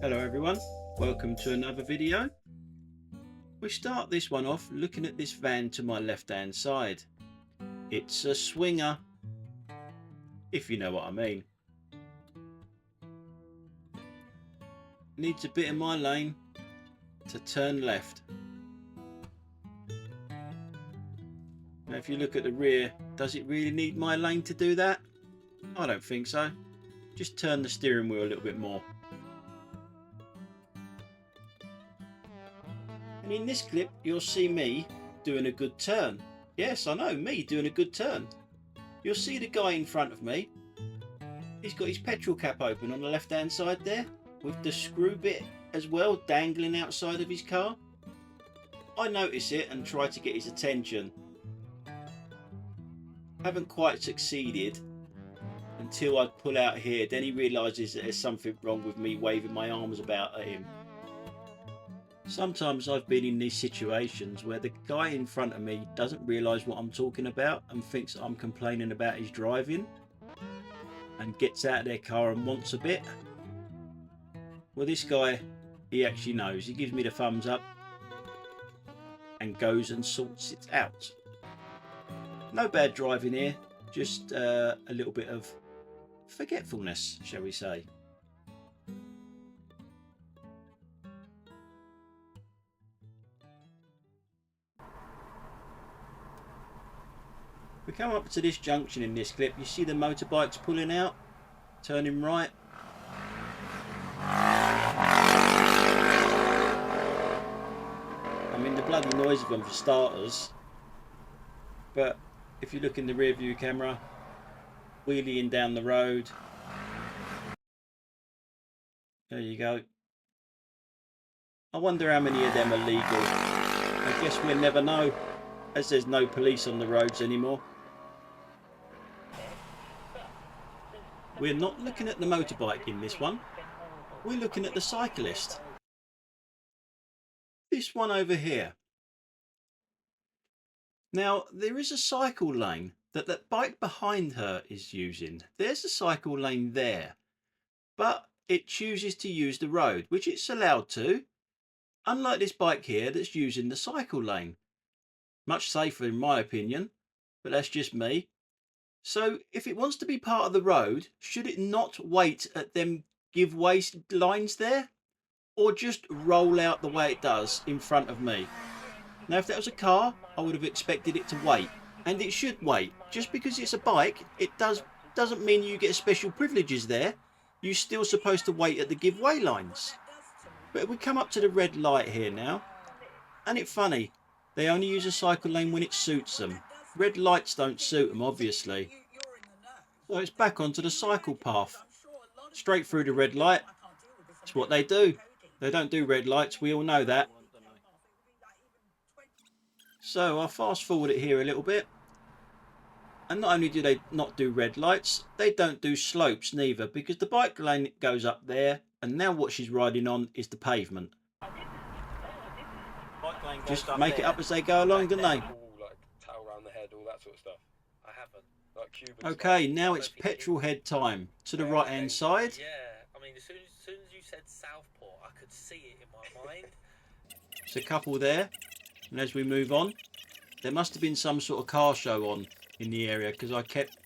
Hello everyone, welcome to another video. We start this one off looking at this van to my left hand side. It's a swinger, if you know what I mean. Needs a bit in my lane to turn left. Now if you look at the rear, does it really need my lane to do that? I don't think so. Just turn the steering wheel a little bit more. And in this clip you'll see me doing a good turn. Yes, I know, me doing a good turn. You'll see the guy in front of me. He's got his petrol cap open on the left hand side there, with the screw bit as well dangling outside of his car. I notice it and try to get his attention. Haven't quite succeeded until I pull out here. Then he realises that there's something wrong with me waving my arms about at him. Sometimes I've been in these situations where the guy in front of me doesn't realise what I'm talking about and thinks I'm complaining about his driving and gets out of their car and wants a bit. Well, this guy, he actually knows. He gives me the thumbs up and goes and sorts it out. No bad driving here, just a little bit of forgetfulness, shall we say. We come up to this junction in this clip. You see the motorbikes pulling out, turning right. I mean, the bloody noise of them for starters. But if you look in the rear view camera, wheeling down the road. There you go. I wonder how many of them are legal. I guess we'll never know, as there's no police on the roads anymore. We're not looking at the motorbike in this one. We're looking at the cyclist. This one over here. Now, there is a cycle lane that bike behind her is using. There's a cycle lane there, but it chooses to use the road, which it's allowed to, unlike this bike here that's using the cycle lane. Much safer in my opinion, but that's just me. So if it wants to be part of the road, should it not wait at them giveaway lines there, or just roll out the way it does in front of me? Now if that was a car, I would have expected it to wait, and it should wait. Just because it's a bike, it doesn't mean you get special privileges there. You're still supposed to wait at the giveaway lines. But we come up to the red light here now, and it's funny, they only use a cycle lane when it suits them. Red lights don't suit them, obviously. So it's back onto the cycle path. Straight through the red light. It's what they do. They don't do red lights, we all know that. So I'll fast forward it here a little bit. And not only do they not do red lights, they don't do slopes neither, because the bike lane goes up there, and now what she's riding on is the pavement. Just make it up as they go along, don't they? Okay, now it's petrol head time. To the right hand side. Yeah, I mean, as soon as you said Southport, I could see it in my mind. There's a couple there. And as we move on, there must have been some sort of car show on in the area, because I kept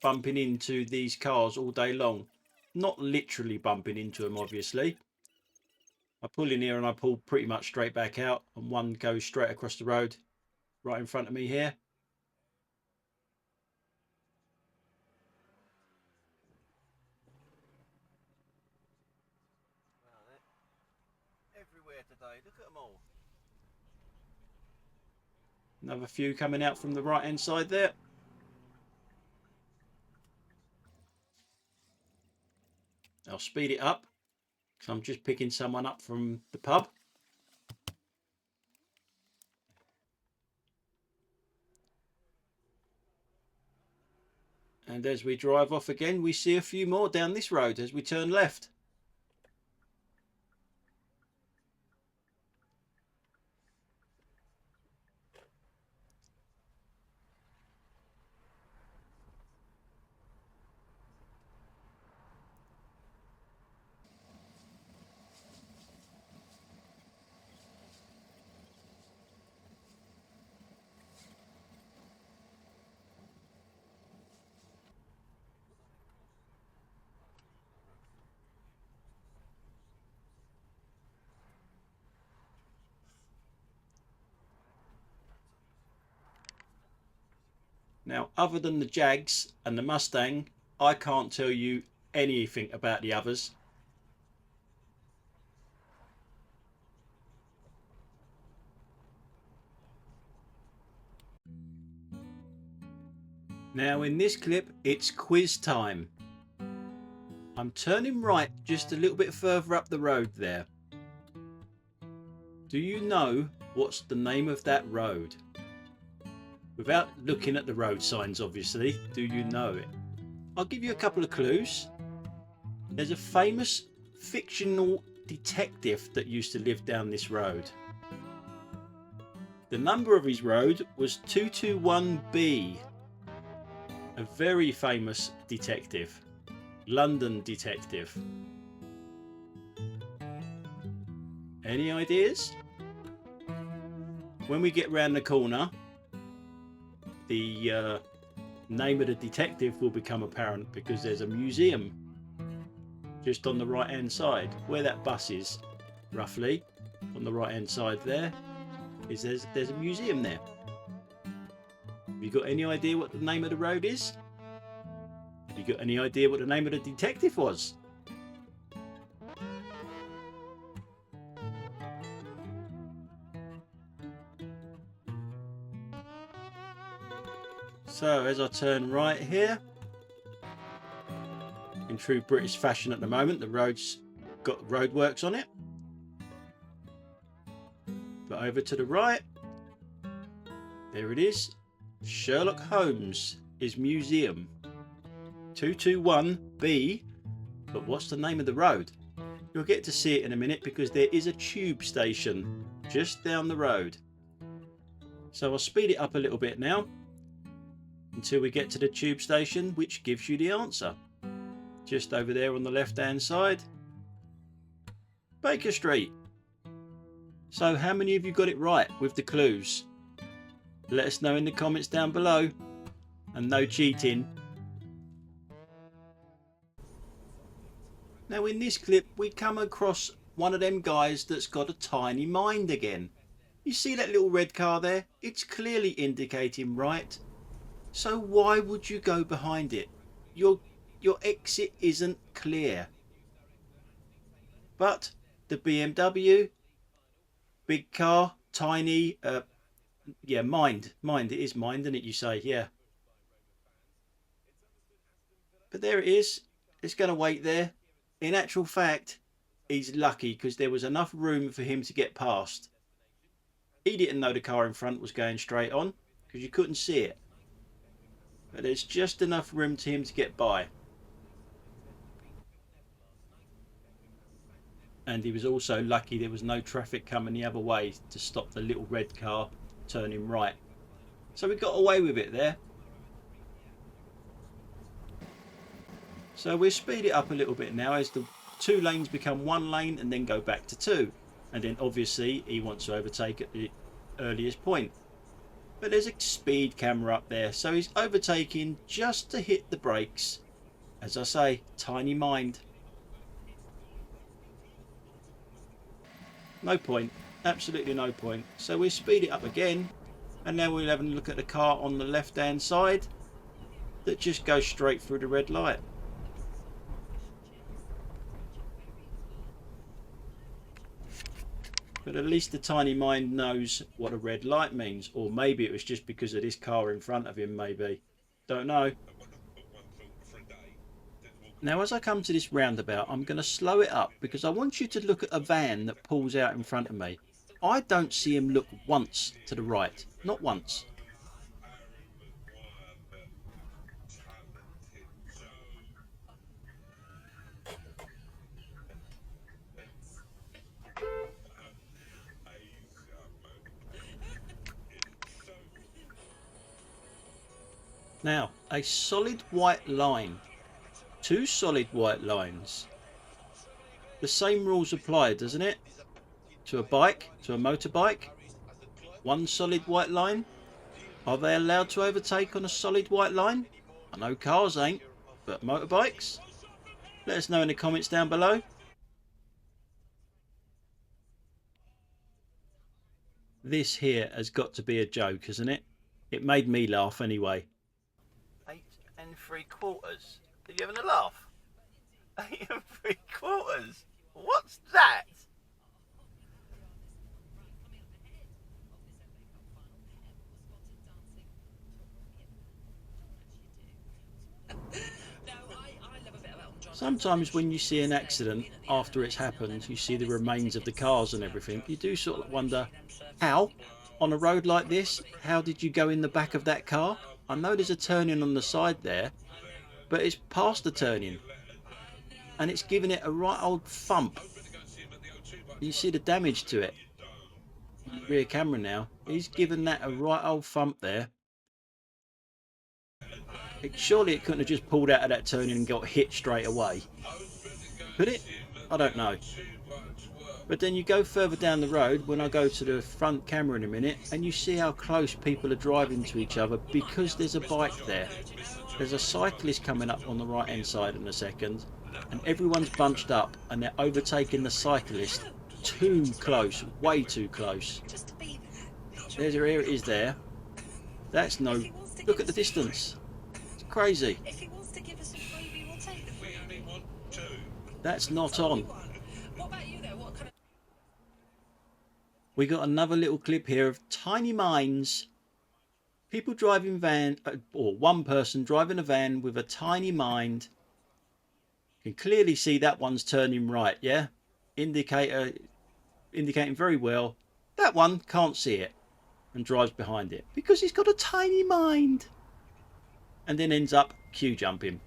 bumping into these cars all day long. Not literally bumping into them, obviously. I pull in here and I pull pretty much straight back out, and one goes straight across the road right in front of me here. Everywhere today, look at them all. Another few coming out from the right hand side there. I'll speed it up because I'm just picking someone up from the pub. And as we drive off again, we see a few more down this road as we turn left. Now, other than the Jags and the Mustang, I can't tell you anything about the others. Now in this clip, it's quiz time. I'm turning right just a little bit further up the road there. Do you know what's the name of that road? Without looking at the road signs, obviously, do you know it? I'll give you a couple of clues. There's a famous fictional detective that used to live down this road. The number of his road was 221B. A very famous detective. London detective. Any ideas? When we get round the corner, the name of the detective will become apparent because there's a museum just on the right hand side where that bus is, roughly on the right hand side there is there's a museum there. Have you got any idea what the name of the road is? Have you got any idea what the name of the detective was? So as I turn right here, in true British fashion at the moment, the road's got roadworks on it. But over to the right, there it is, Sherlock Holmes' museum. 221B, but what's the name of the road? You'll get to see it in a minute because there is a tube station just down the road. So I'll speed it up a little bit now until we get to the tube station, which gives you the answer. Just over there on the left hand side, Baker Street. So how many of you got it right with the clues? Let us know in the comments down below, and no cheating. Now in this clip we come across one of them guys that's got a tiny mind again. You see that little red car there? It's clearly indicating right. So why would you go behind it? Your exit isn't clear. But the BMW, big car, tiny, yeah, mind, it is mind, isn't it, you say, yeah. But there it is, it's going to wait there. In actual fact, he's lucky because there was enough room for him to get past. He didn't know the car in front was going straight on because you couldn't see it. But there's just enough room for him to get by. And he was also lucky there was no traffic coming the other way to stop the little red car turning right. So we got away with it there. So we'll speed it up a little bit now as the two lanes become one lane and then go back to two. And then obviously he wants to overtake at the earliest point. But there's a speed camera up there, so he's overtaking just to hit the brakes. As I say, tiny mind. No point, absolutely no point. So we'll speed it up again, and now we'll have a look at the car on the left hand side that just goes straight through the red light. But at least the tiny mind knows what a red light means, or maybe it was just because of this car in front of him, maybe. Don't know. Now as I come to this roundabout, I'm going to slow it up because I want you to look at a van that pulls out in front of me. I don't see him look once to the right, not once. Now, a solid white line, two solid white lines. The same rules apply, doesn't it? To a bike, to a motorbike, one solid white line. Are they allowed to overtake on a solid white line? I know cars ain't, but motorbikes? Let us know in the comments down below. This here has got to be a joke, hasn't it? It made me laugh anyway. 3/4. Are you having a laugh? 8 3/4. What's that? Sometimes when you see an accident after it's happened, you see the remains of the cars and everything, you do sort of wonder, how? On a road like this, how did you go in the back of that car? I know there's a turning on the side there, but it's past the turning. And it's giving it a right old thump. You see the damage to it. Rear camera now. He's given that a right old thump there. Surely it couldn't have just pulled out of that turning and got hit straight away. Could it? I don't know. But then you go further down the road, when I go to the front camera in a minute, and you see how close people are driving to each other because there's a bike there. There's a cyclist coming up on the right hand side in a second, and everyone's bunched up and they're overtaking the cyclist too close, way too close. There's here it is there. That's no, look at the distance. It's crazy. That's not on. We got another little clip here of tiny minds. People driving van, or one person driving a van with a tiny mind. You can clearly see that one's turning right, yeah? Indicator indicating very well. That one can't see it and drives behind it because he's got a tiny mind. And then ends up queue jumping.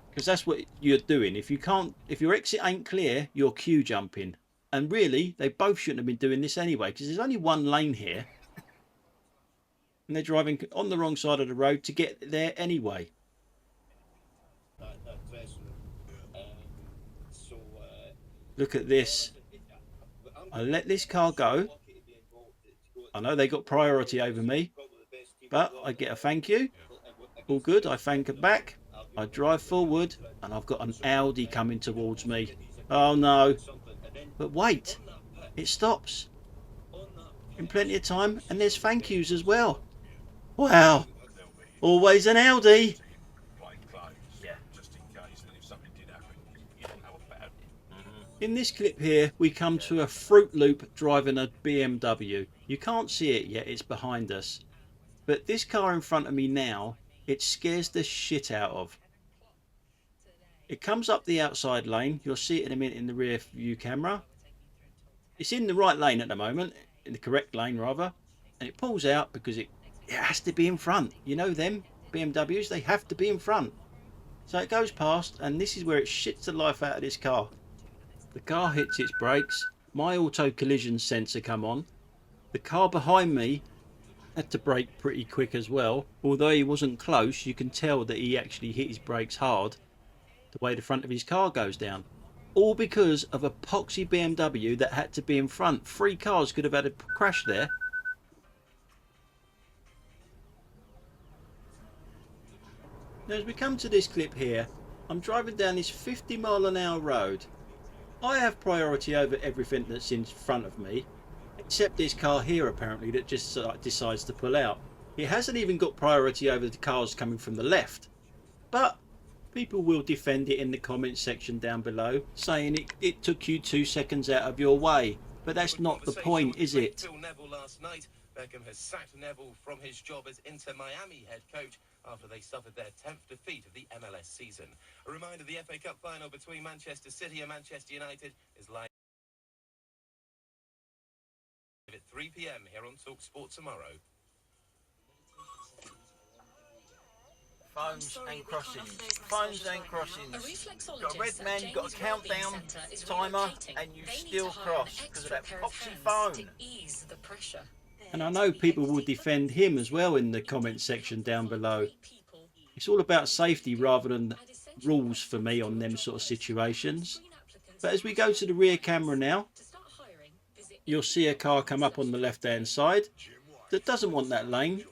Because that's what you're doing. If your exit ain't clear, you're queue jumping. And really, they both shouldn't have been doing this anyway, because there's only one lane here. And they're driving on the wrong side of the road to get there anyway. Look at this. I let this car go. I know they got priority over me, but I get a thank you. All good, I thank it back. I drive forward and I've got an Audi coming towards me. Oh no. But wait, it stops in plenty of time and there's thank yous as well. Wow, always an Audi. In this clip here, we come to a Fruit Loop driving a BMW. You can't see it yet, it's behind us. But this car in front of me now, it scares the shit out of. It comes up the outside lane. You'll see it in a minute in the rear view camera. It's in the right lane at the moment, in the correct lane rather. And it pulls out because it has to be in front. You know them, BMWs, they have to be in front. So it goes past, and this is where it shits the life out of this car. The car hits its brakes, my auto collision sensor come on. The car behind me had to brake pretty quick as well. Although he wasn't close, you can tell that he actually hit his brakes hard. The way the front of his car goes down. All because of a poxy BMW that had to be in front. 3 cars could have had a crash there. Now as we come to this clip here, I'm driving down this 50-mile-an-hour road. I have priority over everything that's in front of me, except this car here apparently that just decides to pull out. It hasn't even got priority over the cars coming from the left. But people will defend it in the comments section down below, saying it took you 2 seconds out of your way. But that's not the point, is it? Beckham has sacked Neville from his job as Inter Miami head coach after they suffered their 10th defeat of the MLS season. A reminder, the FA Cup final between Manchester City and Manchester United is live at 3 PM here on Talk Sport tomorrow. Phones and crossings. Phones and crossings. Got a red man, you've got a countdown timer, and you still cross because of that poxy phone. And I know people will defend him as well in the comments section down below. It's all about safety rather than rules for me on them sort of situations. But as we go to the rear camera now, you'll see a car come up on the left hand side that doesn't want that lane,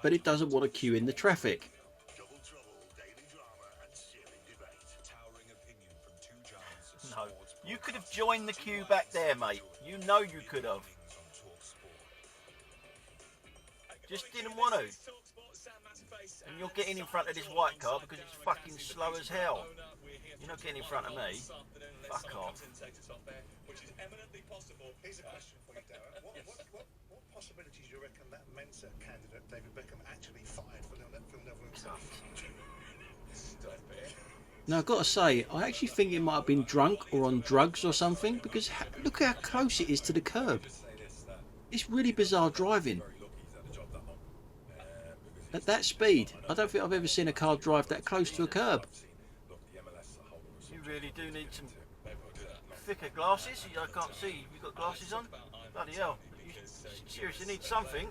but it doesn't want to queue in the traffic. No, you could have joined the queue back there, mate. You know you could have. Just didn't want to. And you're getting in front of this white car because it's fucking slow as hell. You're not getting in front of me. Fuck off. Here's a question for you, Darren. What possibilities do you reckon that Mensa candidate, David Beckham, actually fired for Neville himself? Stop it. Now, I've got to say, I actually think it might have been drunk or on drugs or something, because look how close it is to the curb. It's really bizarre driving. At that speed, I don't think I've ever seen a car drive that close to a curb. You really do need some thicker glasses. I can't see. You've got glasses on? Bloody hell. You seriously need something.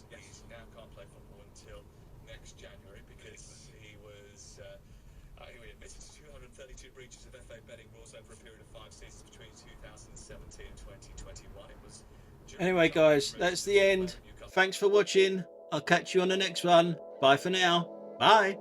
He now can't play football until next January because he was he admitted to 232 breaches of FA betting rules over a period of 5 seasons between 2017 and 2021. It was anyway, guys, that's the end. Thanks for watching. I'll catch you on the next one. Bye for now. Bye.